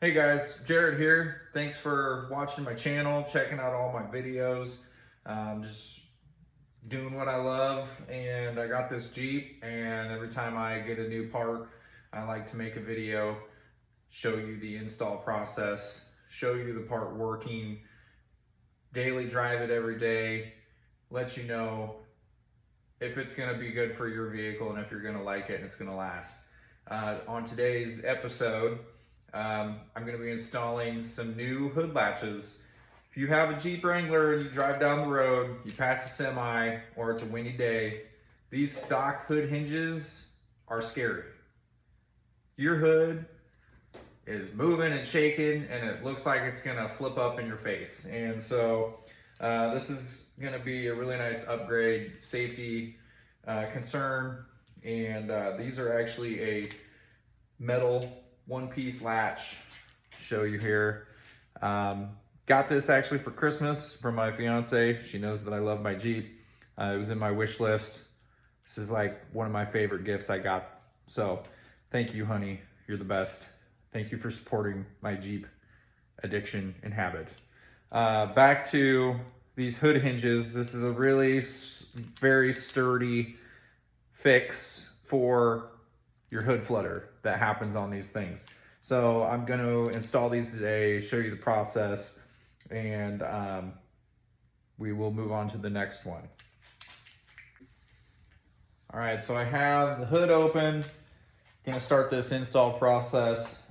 Hey guys, Jared here. Thanks for watching my channel, checking out all my videos. Just doing what I love, and I got this Jeep, and every time I get a new part, I like to make a video, show you the install process, show you the part working, daily drive it every day, let you know if it's gonna be good for your vehicle and if you're gonna like it and it's gonna last. On today's episode, I'm going to be installing some new hood latches. If you have a Jeep Wrangler and you drive down the road, you pass a semi, or it's a windy day, these stock hood hinges are scary. Your hood is moving and shaking and it looks like it's going to flip up in your face. And so this is going to be a really nice upgrade, safety concern. And these are actually a metal one-piece latch. Show you here. Got this actually for Christmas from my fiance. She knows that I love my Jeep. It was in my wish list. This is like one of my favorite gifts I got. So thank you, honey. You're the best. Thank you for supporting my Jeep addiction and habit. Back to these hood hinges. This is a really very sturdy fix for your hood flutter that happens on these things. So I'm going to install these today, show you the process, and we will move on to the next one. All right, so I have the hood open. Going to start this install process.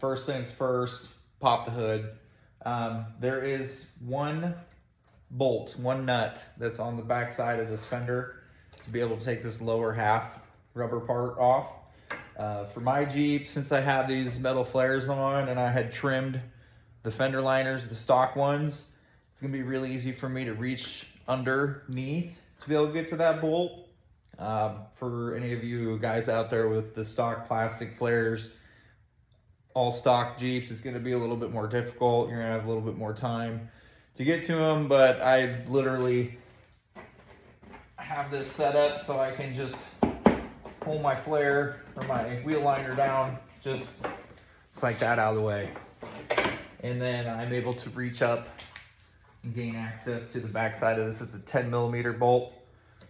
First things first, pop the hood. There is one bolt, one nut that's on the back side of this fender to be able to take this lower half rubber part off. For my Jeep, since I have these metal flares on and I had trimmed the fender liners, the stock ones, it's gonna be really easy for me to reach underneath to be able to get to that bolt. For any of you guys out there with the stock plastic flares, all stock Jeeps, it's gonna be a little bit more difficult. You're gonna have a little bit more time to get to them, but I literally have this set up so I can just pull my flare or my wheel liner down just like that out of the way. And then I'm able to reach up and gain access to the back side of this. It's a 10mm bolt.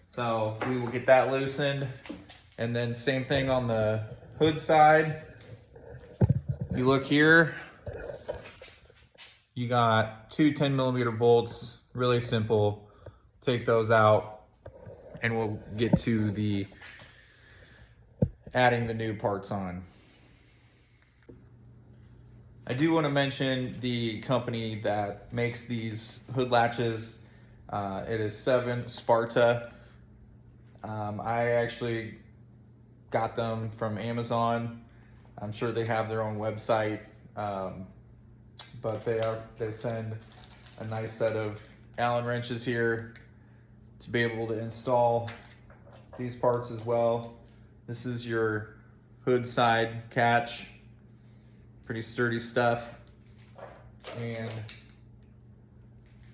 So we will get that loosened. And then same thing on the hood side. If you look here, you got two 10mm bolts, really simple. Take those out and we'll get to the adding the new parts on. I do want to mention the company that makes these hood latches. It is 7 Sparta. I actually got them from Amazon. I'm sure they have their own website, but they send a nice set of Allen wrenches here to be able to install these parts as well. This is your hood side catch, pretty sturdy stuff, and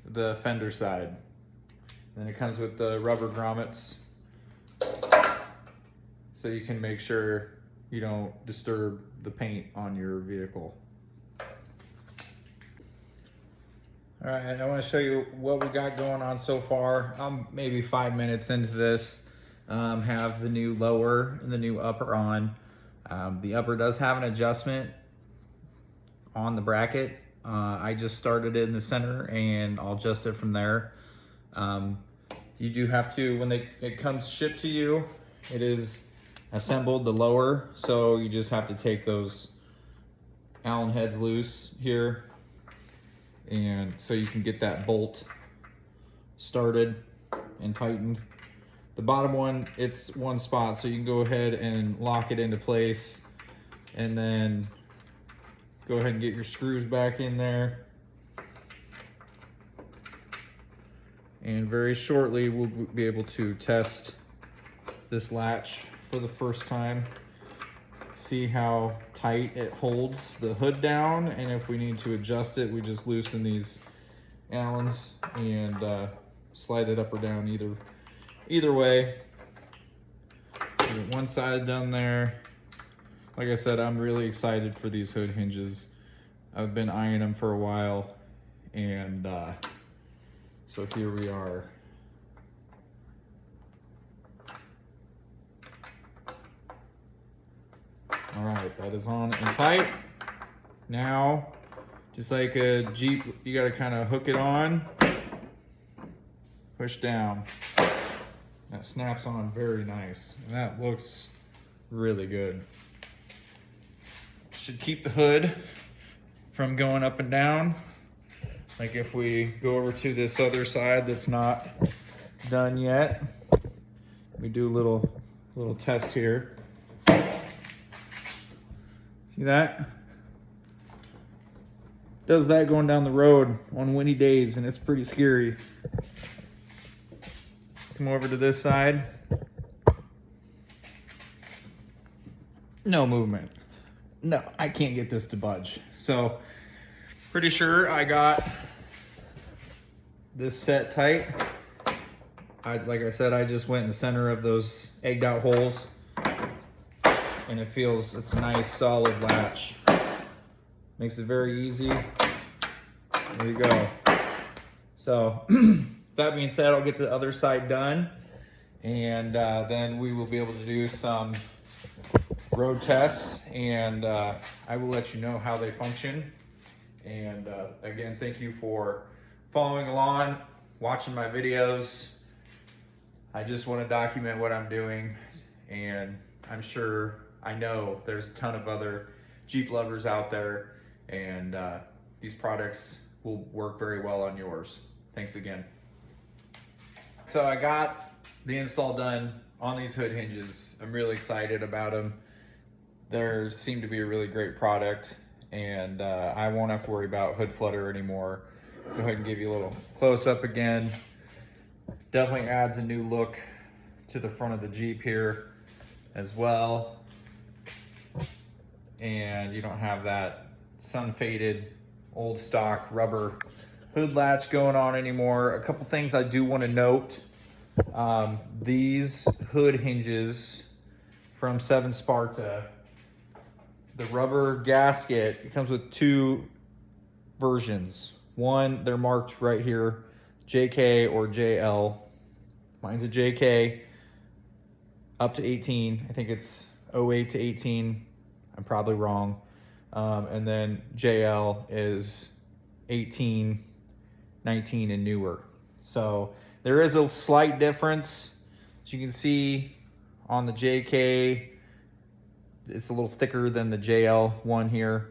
the fender side. And then it comes with the rubber grommets, so you can make sure you don't disturb the paint on your vehicle. All right, I want to show you what we got going on so far. I'm maybe 5 minutes into this. Have the new lower and the new upper on. The upper does have an adjustment on the bracket. I just started it in the center and I'll adjust it from there. You do have to, when it comes shipped to you, it is assembled, the lower, so you just have to take those Allen heads loose here, and so you can get that bolt started and tightened. The bottom one, it's one spot, so you can go ahead and lock it into place and then go ahead and get your screws back in there. And very shortly, we'll be able to test this latch for the first time. See how tight it holds the hood down, and if we need to adjust it, we just loosen these Allens and slide it up or down either way. Get one side done there. Like I said, I'm really excited for these hood hinges. I've been eyeing them for a while, and so here we are. All right, that is on and tight. Now, just like a Jeep, you gotta kind of hook it on, push down. That snaps on very nice, and that looks really good. Should keep the hood from going up and down. Like if we go over to this other side that's not done yet, we do a little test here. See that? Does that going down the road on windy days, and it's pretty scary. Come over to this side. No movement. No, I can't get this to budge. So, pretty sure I got this set tight. Like I said, I just went in the center of those egged out holes, and it's a nice solid latch. Makes it very easy. There you go. So, that being said, I'll get the other side done, and then we will be able to do some road tests, and I will let you know how they function. And again, thank you for following along, watching my videos. I just want to document what I'm doing, and I know there's a ton of other Jeep lovers out there, and these products will work very well on yours. Thanks again. So I got the install done on these hood hinges. I'm really excited about them. They seem to be a really great product, and I won't have to worry about hood flutter anymore. Go ahead and give you a little close up again. Definitely adds a new look to the front of the Jeep here as well. And you don't have that sun faded old stock rubber hood latch going on anymore. A couple things I do want to note. These hood hinges from 7 Sparta, the rubber gasket, it comes with 2 versions. One, they're marked right here, JK or JL. Mine's a JK, up to 18. I think it's 08 to 18. I'm probably wrong. And then JL is 18, 19, and newer. So there is a slight difference. As you can see on the JK, it's a little thicker than the JL one here.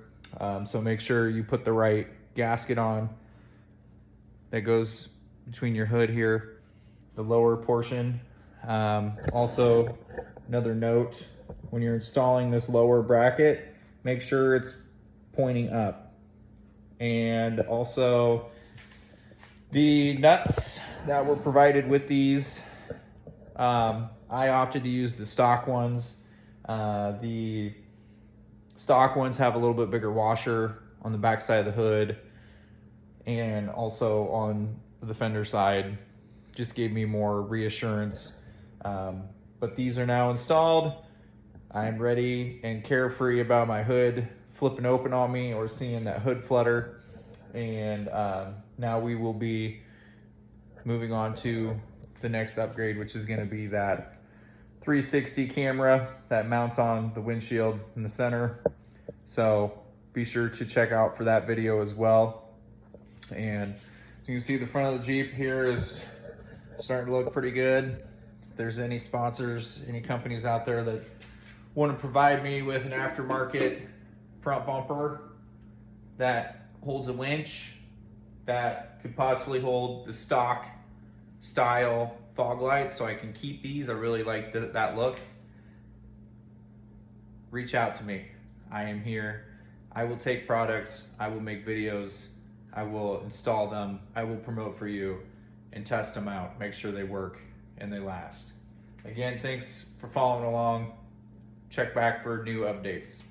So make sure you put the right gasket on that goes between your hood here, the lower portion. Also, another note, when you're installing this lower bracket, make sure it's pointing up. And also, the nuts that were provided with these, I opted to use the stock ones. The stock ones have a little bit bigger washer on the back side of the hood, and also on the fender side. Just gave me more reassurance. But these are now installed. I'm ready and carefree about my hood flipping open on me or seeing that hood flutter. And now we will be moving on to the next upgrade, which is going to be that 360 camera that mounts on the windshield in the center. So be sure to check out for that video as well. And you can see the front of the Jeep here is starting to look pretty good. If there's any sponsors, any companies out there that want to provide me with an aftermarket front bumper that holds a winch, that could possibly hold the stock style fog lights so I can keep these. I really like that look. Reach out to me. I am here. I will take products. I will make videos. I will install them. I will promote for you and test them out. Make sure they work and they last. Again, thanks for following along. Check back for new updates.